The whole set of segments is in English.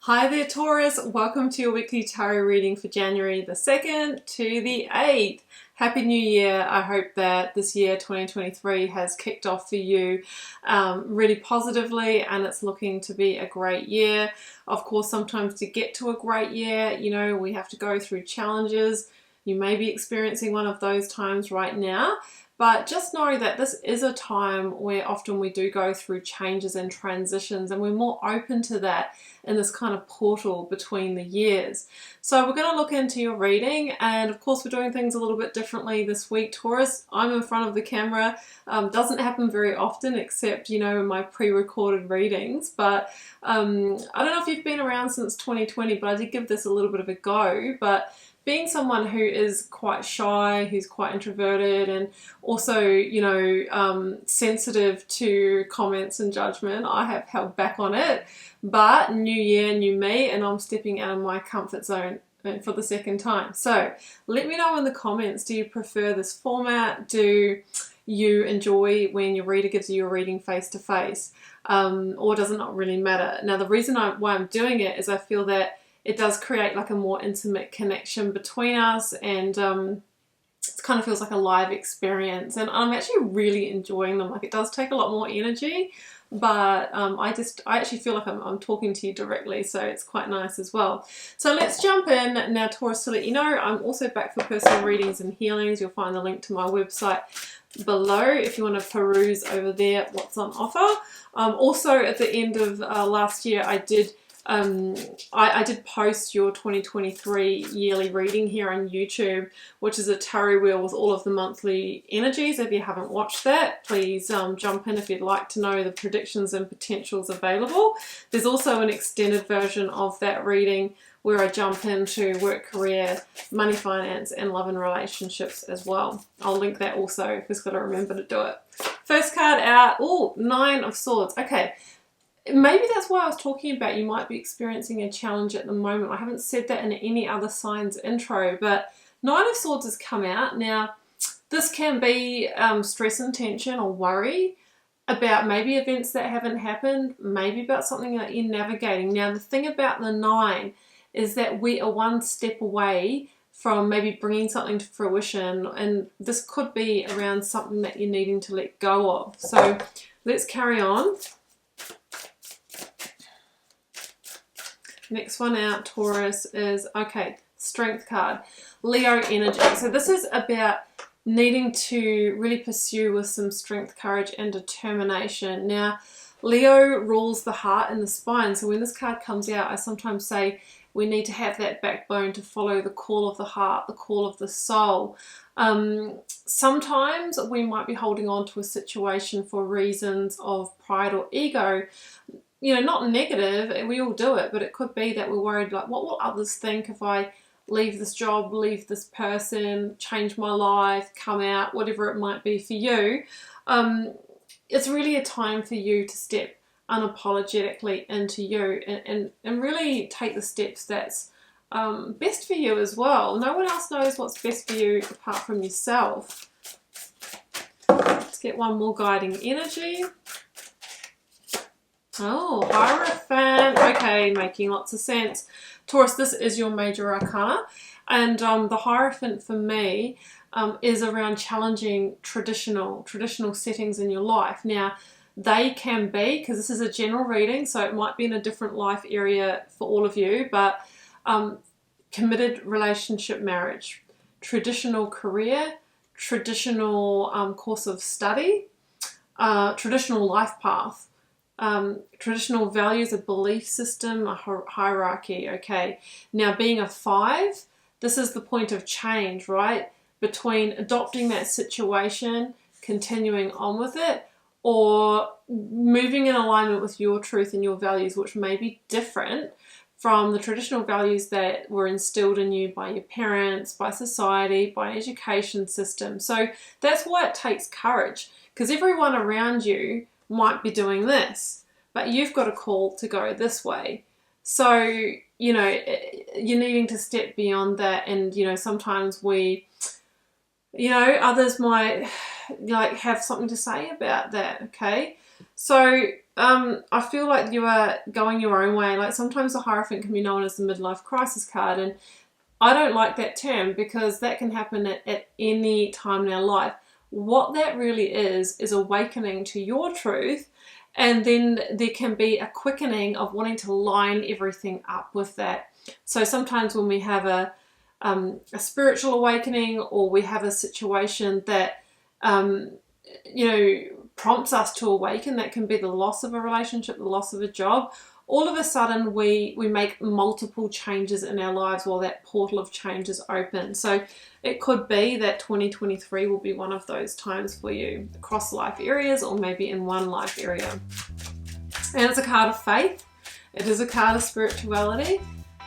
Hi there Taurus, welcome to your weekly tarot reading for January the 2nd to the 8th. Happy New Year. I hope that this year 2023 has kicked off for you really positively and it's looking to be a great year. Of course, sometimes to get to a great year, we have to go through challenges. You may be experiencing one of those times right now. But just know that this is a time where often we do go through changes and transitions and we're more open to that in this kind of portal between the years. So we're going to look into your reading, and of course we're doing things a little bit differently this week, Taurus. I'm in front of the camera. Doesn't happen very often except, in my pre-recorded readings. But I don't know if you've been around since 2020, but I did give this a little bit of a go. But being someone who is quite shy, who's quite introverted, and also, sensitive to comments and judgment, I have held back on it. But new year, new me, and I'm stepping out of my comfort zone for the second time. So let me know in the comments, do you prefer this format? Do you enjoy when your reader gives you your reading face to face? Or does it not really matter? Now, the reason why I'm doing it is I feel that it does create like a more intimate connection between us, and it kind of feels like a live experience, and I'm actually really enjoying them. Like, it does take a lot more energy, but I actually feel like I'm talking to you directly, so it's quite nice as well. So let's jump in now, Taurus. To let you know, I'm also back for personal readings and healings. You'll find the link to my website below if you want to peruse over there what's on offer. Also at the end of last year, I did post your 2023 yearly reading here on YouTube, which is a tarot wheel with all of the monthly energies. If you haven't watched that, please jump in if you'd like to know the predictions and potentials available. There's also an extended version of that reading where I jump into work, career, money, finance, and love and relationships as well. I'll link that also. Just got to remember to do it. First card out. Oh, 9 of Swords. Okay. Maybe that's why I was talking about you might be experiencing a challenge at the moment. I haven't said that in any other signs intro, but 9 of Swords has come out. Now, this can be stress and tension or worry about maybe events that haven't happened, maybe about something that you're navigating. Now, the thing about the 9 is that we are one step away from maybe bringing something to fruition, and this could be around something that you're needing to let go of. So let's carry on. Next one out, Taurus, is, okay, Strength card, Leo energy. So this is about needing to really pursue with some strength, courage, and determination. Now, Leo rules the heart and the spine. So when this card comes out, I sometimes say we need to have that backbone to follow the call of the heart, the call of the soul. Sometimes we might be holding on to a situation for reasons of pride or ego. Not negative, we all do it, but it could be that we're worried, like, what will others think if I leave this job, leave this person, change my life, come out, whatever it might be for you. It's really a time for you to step unapologetically into you and really take the steps that's best for you as well. No one else knows what's best for you apart from yourself. Let's get one more guiding energy. Oh, Hierophant. Okay, making lots of sense. Taurus, this is your major arcana. And the Hierophant for me is around challenging traditional settings in your life. Now, they can be, because this is a general reading, so it might be in a different life area for all of you, but committed relationship, marriage, traditional career, traditional course of study, traditional life path. Traditional values, a belief system, a hierarchy. Okay, now being a 5, this is the point of change, right? Between adopting that situation, continuing on with it, or moving in alignment with your truth and your values, which may be different from the traditional values that were instilled in you by your parents, by society, by education system. So that's why it takes courage, because everyone around you might be doing this, but you've got a call to go this way. So, you're needing to step beyond that. And, sometimes we, others might like have something to say about that. Okay. So I feel like you are going your own way. Like sometimes the Hierophant can be known as the midlife crisis card, and I don't like that term because that can happen at any time in our life. What that really is awakening to your truth, and then there can be a quickening of wanting to line everything up with that. So sometimes when we have a spiritual awakening, or we have a situation that prompts us to awaken, that can be the loss of a relationship, the loss of a job, all of a sudden we make multiple changes in our lives while that portal of change is open. So it could be that 2023 will be one of those times for you across life areas, or maybe in one life area. And it's a card of faith. It is a card of spirituality.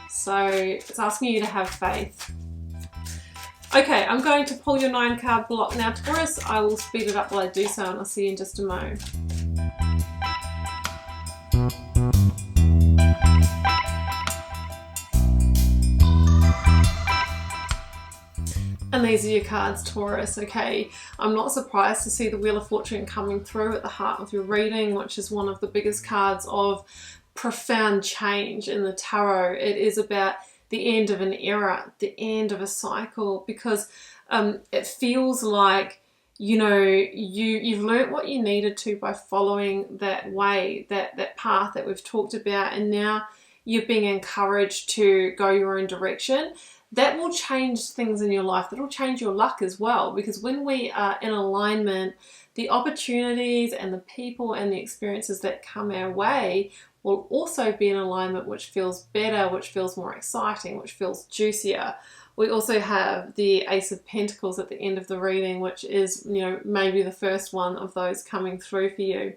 So it's asking you to have faith. Okay, I'm going to pull your 9-card block now, Taurus. I will speed it up while I do so, and I'll see you in just a moment. And these are your cards, Taurus. Okay, I'm not surprised to see the Wheel of Fortune coming through at the heart of your reading, which is one of the biggest cards of profound change in the tarot. It is about the end of an era, the end of a cycle, because it feels like, you've learnt what you needed to by following that way, that path that we've talked about, and now you're being encouraged to go your own direction. That will change things in your life. That will change your luck as well, because when we are in alignment, the opportunities and the people and the experiences that come our way will also be in alignment, which feels better, which feels more exciting, which feels juicier. We also have the Ace of Pentacles at the end of the reading, which is, maybe the first one of those coming through for you.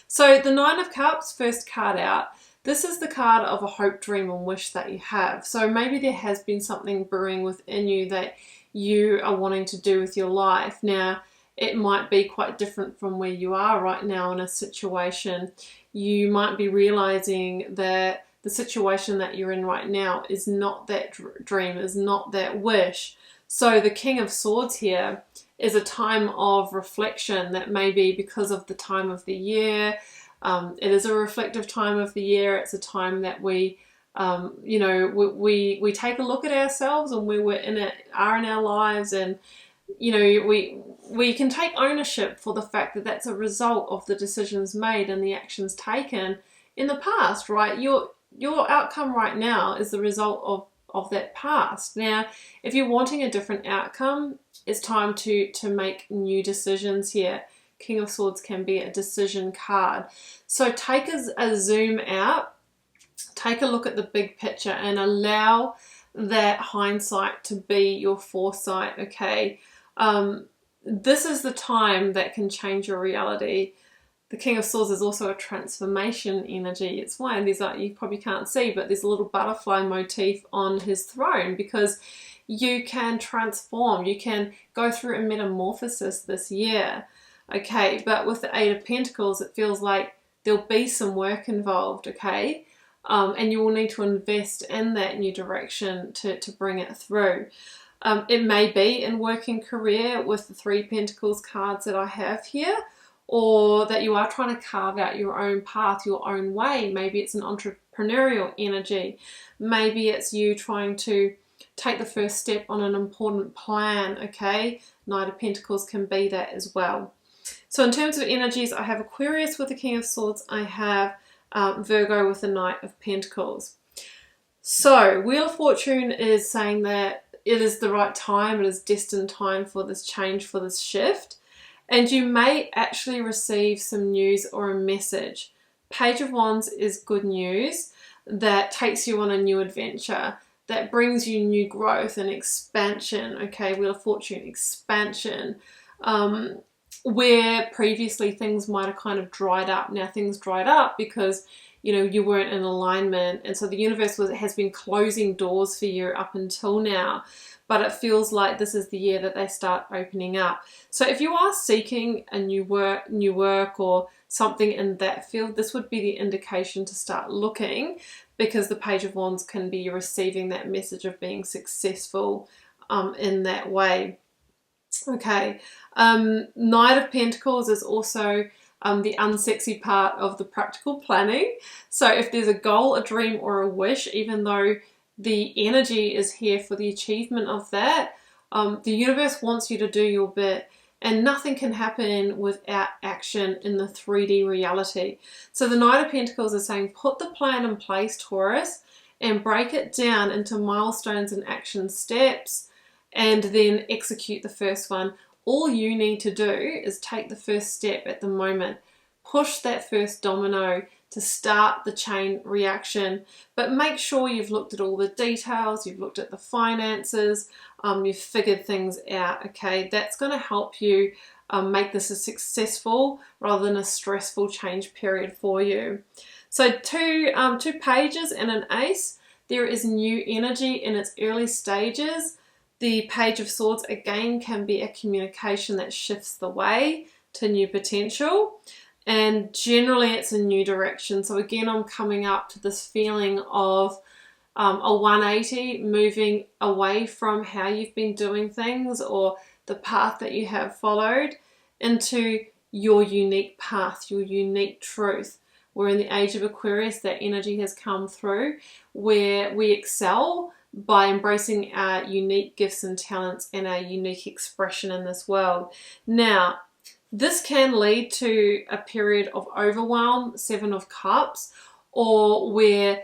So the 9 of Cups, first card out, this is the card of a hope, dream, and wish that you have. So maybe there has been something brewing within you that you are wanting to do with your life. Now, it might be quite different from where you are right now in a situation. You might be realizing that the situation that you're in right now is not that dream, is not that wish. So the King of Swords here is a time of reflection that may be because of the time of the year. It is a reflective time of the year. It's a time that we take a look at ourselves and where are in our lives, and we can take ownership for the fact that that's a result of the decisions made and the actions taken in the past, right? Your outcome right now is the result of that past. Now, if you're wanting a different outcome, it's time to make new decisions here. King of Swords can be a decision card. So take a zoom out, take a look at the big picture, and allow that hindsight to be your foresight, okay? This is the time that can change your reality. The King of Swords is also a transformation energy. It's one of these, you probably can't see, but there's a little butterfly motif on his throne, because you can transform, you can go through a metamorphosis this year. Okay, but with the 8 of Pentacles, it feels like there'll be some work involved, okay? And you will need to invest in that new direction to bring it through. It may be in working career with the 3 Pentacles cards that I have here, or that you are trying to carve out your own path, your own way. Maybe it's an entrepreneurial energy. Maybe it's you trying to take the first step on an important plan, okay? Knight of Pentacles can be that as well. So in terms of energies, I have Aquarius with the King of Swords. I have Virgo with the Knight of Pentacles. So Wheel of Fortune is saying that it is the right time, it is destined time for this change, for this shift. And you may actually receive some news or a message. Page of Wands is good news that takes you on a new adventure, that brings you new growth and expansion. Okay, Wheel of Fortune, expansion. Where previously things might have kind of dried up. Now things dried up because you weren't in alignment, and so the universe has been closing doors for you up until now, but it feels like this is the year that they start opening up. So if you are seeking a new work or something in that field, this would be the indication to start looking, because the Page of Wands can be receiving that message of being successful in that way. Okay, Knight of Pentacles is also the unsexy part of the practical planning. So if there's a goal, a dream, or a wish, even though the energy is here for the achievement of that, the universe wants you to do your bit. And nothing can happen without action in the 3D reality. So the Knight of Pentacles is saying, put the plan in place, Taurus, and break it down into milestones and action steps, and then execute the first one. All you need to do is take the first step at the moment. Push that first domino to start the chain reaction. But make sure you've looked at all the details, you've looked at the finances, you've figured things out, okay? That's going to help you make this a successful rather than a stressful change period for you. So two pages and an ace. There is new energy in its early stages. The Page of Swords, again, can be a communication that shifts the way to new potential. And generally it's a new direction. So again, I'm coming up to this feeling of a 180, moving away from how you've been doing things or the path that you have followed into your unique path, your unique truth. We're in the age of Aquarius, that energy has come through where we excel by embracing our unique gifts and talents and our unique expression in this world. Now, this can lead to a period of overwhelm, Seven of Cups, or where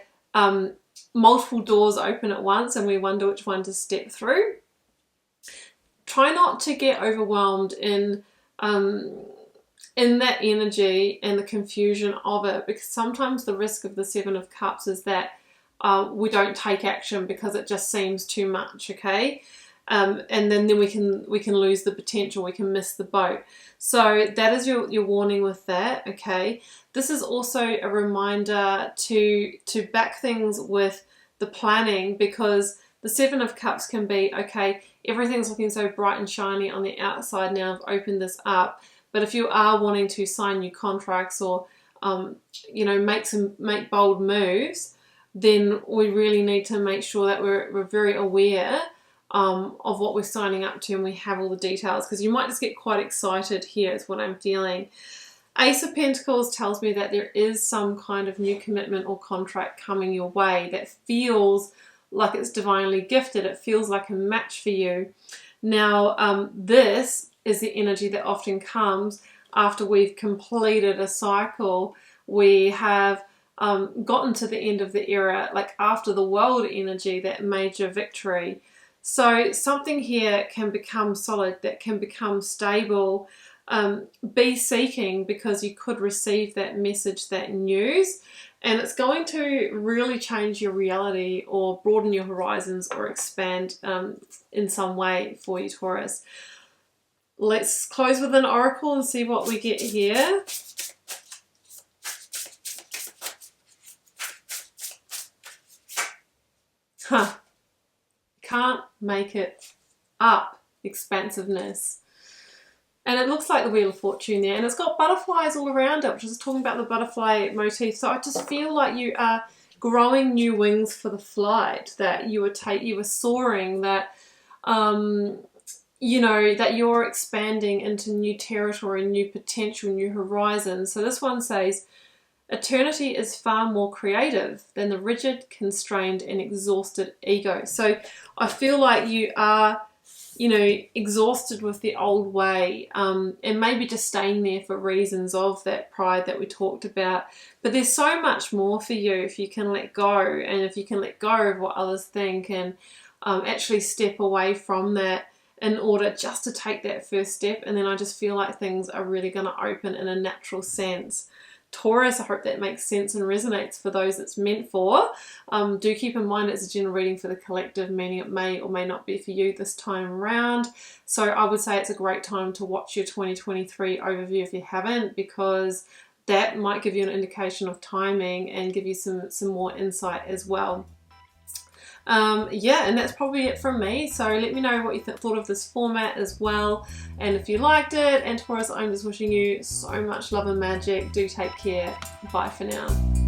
multiple doors open at once and we wonder which one to step through. Try not to get overwhelmed in that energy and the confusion of it, because sometimes the risk of the Seven of Cups is that we don't take action because it just seems too much, okay? And then we can lose the potential, we can miss the boat. So that is your warning with that, okay? This is also a reminder to back things with the planning, because the Seven of Cups can be, okay, everything's looking so bright and shiny on the outside now, I've opened this up. But if you are wanting to sign new contracts or, make bold moves, then we really need to make sure that we're very aware of what we're signing up to and we have all the details, because you might just get quite excited here is what I'm feeling. Ace of Pentacles tells me that there is some kind of new commitment or contract coming your way that feels like it's divinely gifted. It feels like a match for you. Now, this is the energy that often comes after we've completed a cycle. We have gotten to the end of the era, like after the world energy, that major victory. So something here can become solid, that can become stable. Be seeking, because you could receive that message, that news, and it's going to really change your reality or broaden your horizons or expand in some way for you, Taurus. Let's close with an oracle and see what we get here. Can't make it up. Expansiveness. And it looks like the Wheel of Fortune there. And it's got butterflies all around it, which is talking about the butterfly motif. So I just feel like you are growing new wings for the flight, that you were soaring, that that you're expanding into new territory, new potential, new horizons. So this one says, eternity is far more creative than the rigid, constrained, and exhausted ego. So I feel like you are, exhausted with the old way, and maybe just staying there for reasons of that pride that we talked about. But there's so much more for you if you can let go, and if you can let go of what others think and actually step away from that in order just to take that first step. And then I just feel like things are really going to open in a natural sense. Taurus, I hope that makes sense and resonates for those it's meant for. Do keep in mind it's a general reading for the collective, meaning it may or may not be for you this time around. So I would say it's a great time to watch your 2023 overview if you haven't, because that might give you an indication of timing and give you some more insight as well. And that's probably it from me. So let me know what you thought of this format as well, and if you liked it. And Taurus, I'm just wishing you so much love and magic. Do take care. Bye for now.